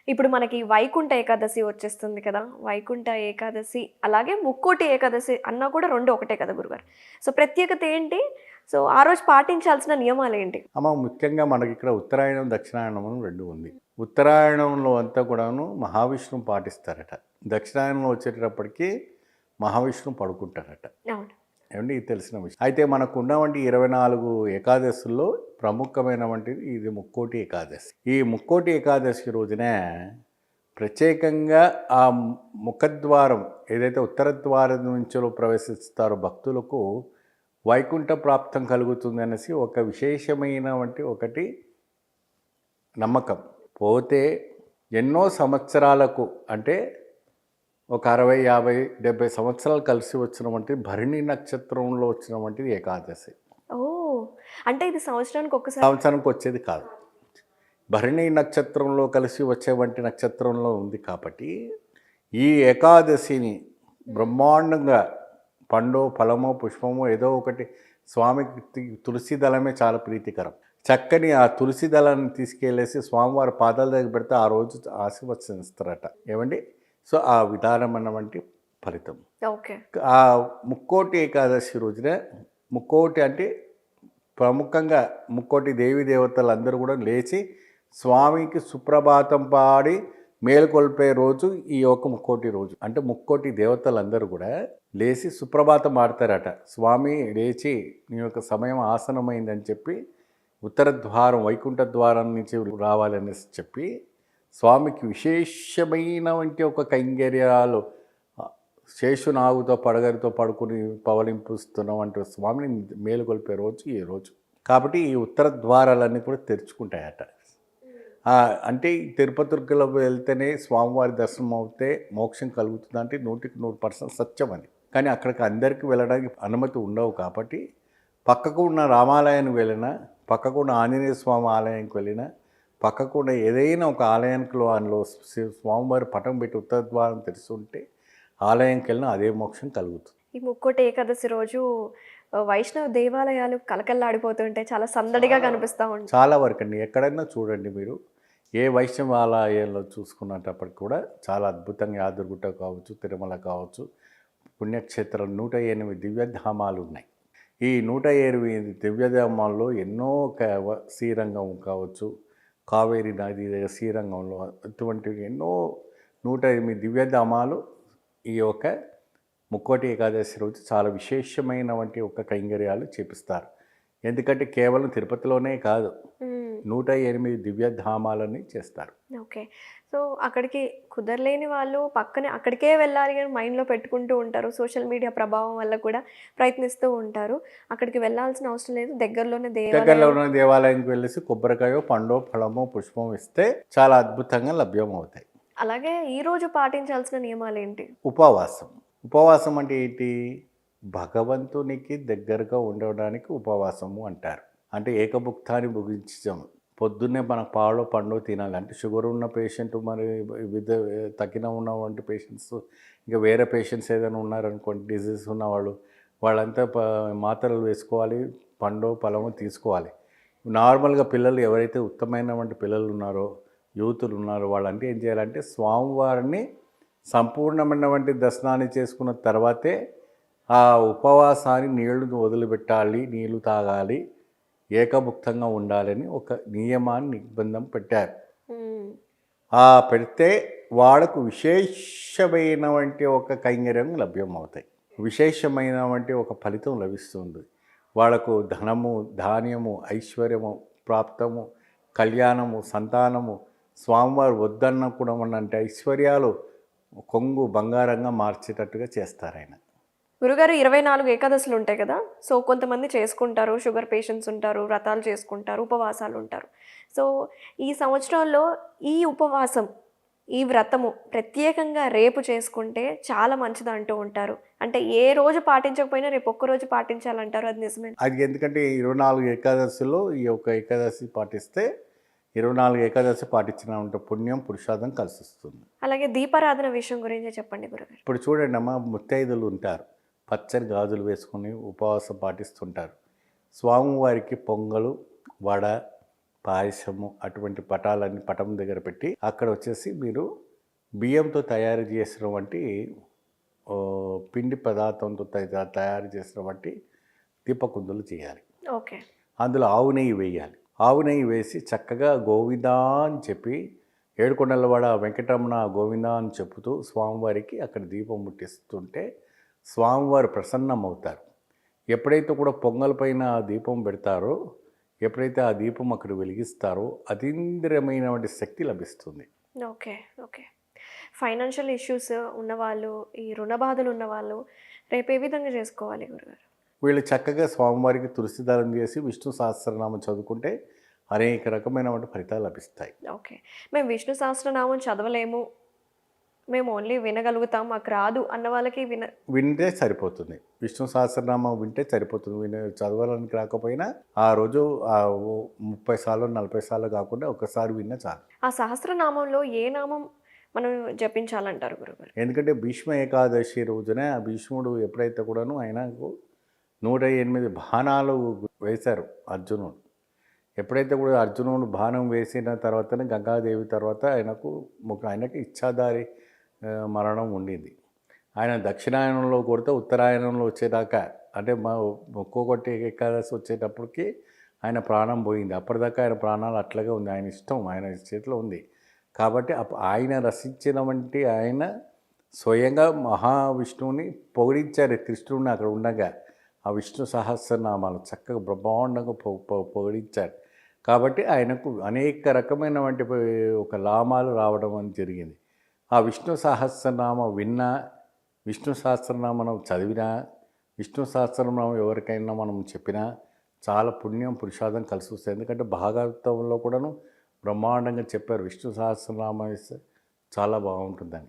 ఇప్పుడు మనకి వైకుంఠ ఏకాదశి వచ్చేస్తుంది కదా! వైకుంఠ ఏకాదశి అలాగే ముక్కోటి ఏకాదశి అన్నా కూడా 2 ఒకటే కదా గురుగారు. సో, ప్రత్యేకత ఏంటి? సో, ఆ రోజు పాటించాల్సిన నియమాలేంటి? అమ్మ ముఖ్యంగా మనకిక్కడ ఉత్తరాయణం, దక్షిణాయనం అని 2 ఉంది. ఉత్తరాయణంలో అంతా కూడాను మహావిష్ణువు పాటిస్తారట. దక్షిణాయనంలో వచ్చేటప్పటికి మహావిష్ణువు పడుకుంటారట. అవును. ఏవండీ ఇది తెలిసిన విషయం. అయితే మనకున్నవంటి 24 ఏకాదశుల్లో ప్రముఖమైనవంటిది ఇది ముక్కోటి ఏకాదశి. ఈ ముక్కోటి ఏకాదశి రోజునే ప్రత్యేకంగా ఆ ముఖద్వారం ఏదైతే ఉత్తర ద్వారం నుంచో ప్రవేశిస్తారో భక్తులకు వైకుంఠ ప్రాప్తం కలుగుతుంది అనేసి ఒక విశేషమైనటువంటి ఒకటి నమ్మకం. పోతే ఎన్నో సంవత్సరాలకు అంటే ఒక 60, 50, 70 సంవత్సరాలు కలిసి వచ్చినటువంటి భరణి నక్షత్రంలో వచ్చినటువంటిది ఏకాదశి. ఓహ్! అంటే ఇది సంవత్సరానికి ఒక్కసారి సంవత్సరానికి వచ్చేది కాదు. భరణి నక్షత్రంలో కలిసి వచ్చేవంటి నక్షత్రంలో ఉంది కాబట్టి ఈ ఏకాదశిని బ్రహ్మాండంగా పండో ఫలమో పుష్పమో ఏదో ఒకటి స్వామికి తులసి దళమే చాలా ప్రీతికరం. చక్కని ఆ తులసి దళాన్ని తీసుకెళ్ళేసి స్వామివారి పాదాల దగ్గర పెడితే ఆ రోజు ఆశీర్వదిస్తారట. ఏమండి? సో ఆ విధానమైనటువంటి ఫలితం. ఓకే. ఆ ముక్కోటి ఏకాదశి రోజున ముక్కోటి అంటే ప్రముఖంగా ముక్కోటి దేవీ దేవతలందరూ కూడా లేచి స్వామికి సుప్రభాతం పాడి మేలుకొల్పే రోజు ఈ యొక్క ముక్కోటి రోజు. అంటే ముక్కోటి దేవతలందరూ కూడా లేచి సుప్రభాతం ఆడతారట. స్వామి లేచి నీ యొక్క సమయం ఆసనమైందని చెప్పి ఉత్తర ద్వారం వైకుంఠ ద్వారం నుంచి రావాలనేసి చెప్పి స్వామికి విశేషమైనటువంటి ఒక కైంకర్యాలు శేషునాగుతో పడగరితో పడుకుని పవలింపుస్తున్నటువంటి స్వామిని మేలుకొల్పే రోజు ఈ రోజు. కాబట్టి ఈ ఉత్తర ద్వారాలన్నీ కూడా తెరుచుకుంటాయట. అంటే ఈ తిరుపతిలో వెళ్తేనే స్వామివారి దర్శనం అవుతే మోక్షం కలుగుతుంది అంటే 100% సత్యం అని. కానీ అక్కడికి అందరికీ వెళ్ళడానికి అనుమతి ఉండవు కాబట్టి పక్కకు ఉన్న రామాలయానికి వెళ్ళినా, పక్కకు ఉన్న ఆంజనేయ స్వామి ఆలయానికి వెళ్ళినా, పక్కకు ఉన్న ఏదైనా ఒక ఆలయానికి అందులో స్వామివారి పటం పెట్టి ఉత్తర ద్వారం తెరిచి ఆలయంకి వెళ్ళినా అదే మోక్షం కలుగుతుంది. ఈ ముక్కోటి ఏకాదశి రోజు వైష్ణవ దేవాలయాలు కలకల్లాడిపోతుంటాయి. చాలా సందడిగా కనిపిస్తా ఉంటాయి. చాలా వరకు అండి ఎక్కడైనా చూడండి మీరు ఏ వైష్ణవ ఆలయాల్లో చూసుకున్నప్పటికి కూడా చాలా అద్భుతంగా యాదగిరిగుట్ట కావచ్చు, తిరుమల కావచ్చు, పుణ్యక్షేత్రం 108 దివ్యధామాలు ఉన్నాయి. ఈ 108 దివ్యధామాల్లో ఎన్నో శ్రీరంగం కావచ్చు, కావేరీ నది దగ్గర శ్రీరంగంలో అటువంటి ఎన్నో 108 దివ్యధామాలు ఈ యొక్క ముక్కోటి ఏకాదశి రోజు చాలా విశేషమైనటువంటి ఒక కైంకర్యాలు చేపిస్తారు. ఎందుకంటే కేవలం తిరుపతిలోనే కాదు 108 దివ్యధామాలని చేస్తారు. ఓకే. సో, అక్కడికి కుదరలేని వాళ్ళు పక్కనే అక్కడికే వెళ్ళాలి అని మైండ్‌లో పెట్టుకుంటూ ఉంటారు. సోషల్ మీడియా ప్రభావం వల్ల కూడా ప్రయత్నిస్తూ ఉంటారు. అక్కడికి వెళ్ళాల్సిన అవసరం లేదు. దగ్గరలోనే దగ్గరలో దేవాలయాలు ఉన్న దేవాలయానికి వెళ్ళేసి కొబ్బరికాయో, పండో, ఫలమో, పుష్పం ఇస్తే చాలా అద్భుతంగా లభ్యమవుతాయి. అలాగే ఈరోజు పాటించాల్సిన నియమాలేంటి? ఉపవాసం. ఉపవాసం అంటే ఏంటి? భగవంతునికి దగ్గరగా ఉండడానికి ఉపవాసము అంటారు. అంటే ఏకభుక్తాన్ని భుజించడం. పొద్దున్నే మనకు పాలో పండో తినాలి. అంటే షుగర్ ఉన్న పేషెంట్ మరి తగ్గిన ఉన్నటువంటి పేషెంట్స్ ఇంకా వేరే పేషెంట్స్ ఏదైనా ఉన్నారనుకోండి డిజీజ్ ఉన్నవాళ్ళు వాళ్ళంతా మాత్రలు వేసుకోవాలి, పండో ఫలము తీసుకోవాలి. నార్మల్గా పిల్లలు ఎవరైతే ఉత్తమమైనటువంటి పిల్లలు ఉన్నారో యూతులు ఉన్నారో వాళ్ళంటే ఏం చేయాలంటే స్వామివారిని సంపూర్ణమైనటువంటి దర్శనాన్ని చేసుకున్న తర్వాతే ఆ ఉపవాసాన్ని నీళ్లు వదిలిపెట్టాలి, నీళ్లు తాగాలి, ఏకభుక్తంగా ఉండాలని ఒక నియమాన్ని నిబంధన పెట్టారు. పెడితే వాళ్ళకు విశేషమైనటువంటి ఒక కైంకర్యం లభ్యమవుతాయి, విశేషమైనటువంటి ఒక ఫలితం లభిస్తుంది. వాళ్ళకు ధనము, ధాన్యము, ఐశ్వర్యము, ప్రాప్తము, కళ్యాణము, సంతానము, స్వామివారు వద్దన్న కూడా అంటే ఐశ్వర్యాలు కొంగు బంగారంగా మార్చేటట్టుగా చేస్తారు ఆయన. గురుగారు 24 ఏకాదశులు ఉంటాయి కదా! సో, కొంతమంది చేసుకుంటారు. షుగర్ పేషెంట్స్ ఉంటారు. వ్రతాలు చేసుకుంటారు. ఉపవాసాలు ఉంటారు. సో, ఈ సంవత్సరంలో ఈ ఉపవాసం, ఈ వ్రతము ప్రత్యేకంగా రేపు చేసుకుంటే చాలా మంచిది అంటూ ఉంటారు. అంటే ఏ రోజు పాటించకపోయినా రేపు ఒక్కరోజు పాటించాలంటారు. అది నిజమేనా? అది ఎందుకంటే 24 ఏకాదశిలో ఈ యొక్క ఏకాదశి పాటిస్తే 24 ఏకాదశి పాటించిన పుణ్యం పురుషార్థం కలిసి వస్తుంది. అలాగే దీపారాధన విషయం గురించి చెప్పండి గురుగారు. ఇప్పుడు చూడండి అమ్మ, ముత్తైదులు ఉంటారు, పచ్చని గాజులు వేసుకొని ఉపవాసం పాటిస్తుంటారు. స్వామివారికి పొంగలు, వడ, పాయసము అటువంటి పటాలన్నీ పటం దగ్గర పెట్టి అక్కడ వచ్చేసి మీరు బియ్యంతో తయారు చేసినటువంటి పిండి పదార్థంతో తయారు చేసినటువంటి దీపకుందులు చేయాలి. ఓకే. అందులో ఆవు నెయ్యి వేయాలి. ఆవు నెయ్యి వేసి చక్కగా గోవిందా అని చెప్పి ఏడుకొండలవాడ వెంకటరమణ గోవిందా అని చెప్పుతూ స్వామివారికి అక్కడ దీపం ముట్టిస్తుంటే స్వామివారు ప్రసన్నమవుతారు. ఎప్పుడైతే కూడా పొంగల్ పైన ఆ దీపం పెడతారో, ఎప్పుడైతే ఆ దీపం అక్కడ వెలిగిస్తారో అతీంద్రియమైనటువంటి శక్తి లభిస్తుంది. ఓకే. ఓకే. ఫైనాన్షియల్ ఇష్యూస్ ఉన్నవాళ్ళు, ఈ రుణ బాధలు ఉన్నవాళ్ళు రేపు ఏ విధంగా చేసుకోవాలి గురుగారు? వీళ్ళు చక్కగా స్వామివారికి తులసిదానం చేసి విష్ణు సహస్రనామం చదువుకుంటే అనేక రకమైనటువంటి ఫలితాలు లభిస్తాయి. ఓకే. మేము విష్ణు సహస్రనామం చదవలేము, మేము ఓన్లీ వినగలుగుతాం, మాకు రాదు అన్న వాళ్ళకి వింటే సరిపోతుంది. విష్ణు సహస్రనామం వింటే సరిపోతుంది. చదవాలని రాకపోయినా ఆ రోజు 30 సార్లు 40 సార్లు కాకుండా ఒకసారి విన్నా చాలు. ఆ సహస్రనామంలో ఏ నామం మనం జపించాలంటారు గురుగారు? ఎందుకంటే భీష్మ ఏకాదశి రోజున ఆ భీష్ముడు ఎప్పుడైతే కూడాను ఆయనకు 108 బాణాలు వేశారు అర్జునుడు. ఎప్పుడైతే కూడా అర్జునుడు బాణం వేసిన తర్వాతనే గంగాదేవి తర్వాత ఆయనకి ఇచ్ఛాధారి మరణం ఉండింది. ఆయన దక్షిణాయనంలో కొడితే ఉత్తరాయణంలో వచ్చేదాకా అంటే ఒక్కొక్కటి ఏకాదశి వచ్చేటప్పటికి ఆయన ప్రాణం పోయింది. అప్పటిదాకా ఆయన ప్రాణాలు అట్లాగే ఉంది. ఆయన ఇష్టం ఆయన చేతిలో ఉంది. కాబట్టి ఆయన రచించినటువంటి ఆయన స్వయంగా మహావిష్ణువుని పొగిడించారు. కృష్ణుడిని అక్కడ ఉండగా ఆ విష్ణు సహస్రనామాలు చక్కగా బ్రహ్మాండంగా పొగిడించారు. కాబట్టి ఆయనకు అనేక రకమైనటువంటి ఒక లామాలు రావడం అని జరిగింది. ఆ విష్ణు సహస్రనామం విన్నా, విష్ణు సహస్రనామం చదివినా, విష్ణు సహస్రనామం ఎవరికైనా మనం చెప్పినా చాలా పుణ్యం పురుషార్థం కలిసి వస్తుంది. ఎందుకంటే భాగవతంలో కూడాను బ్రహ్మాండంగా చెప్పారు విష్ణు సహస్రనామం చాలా బాగుంటుందని.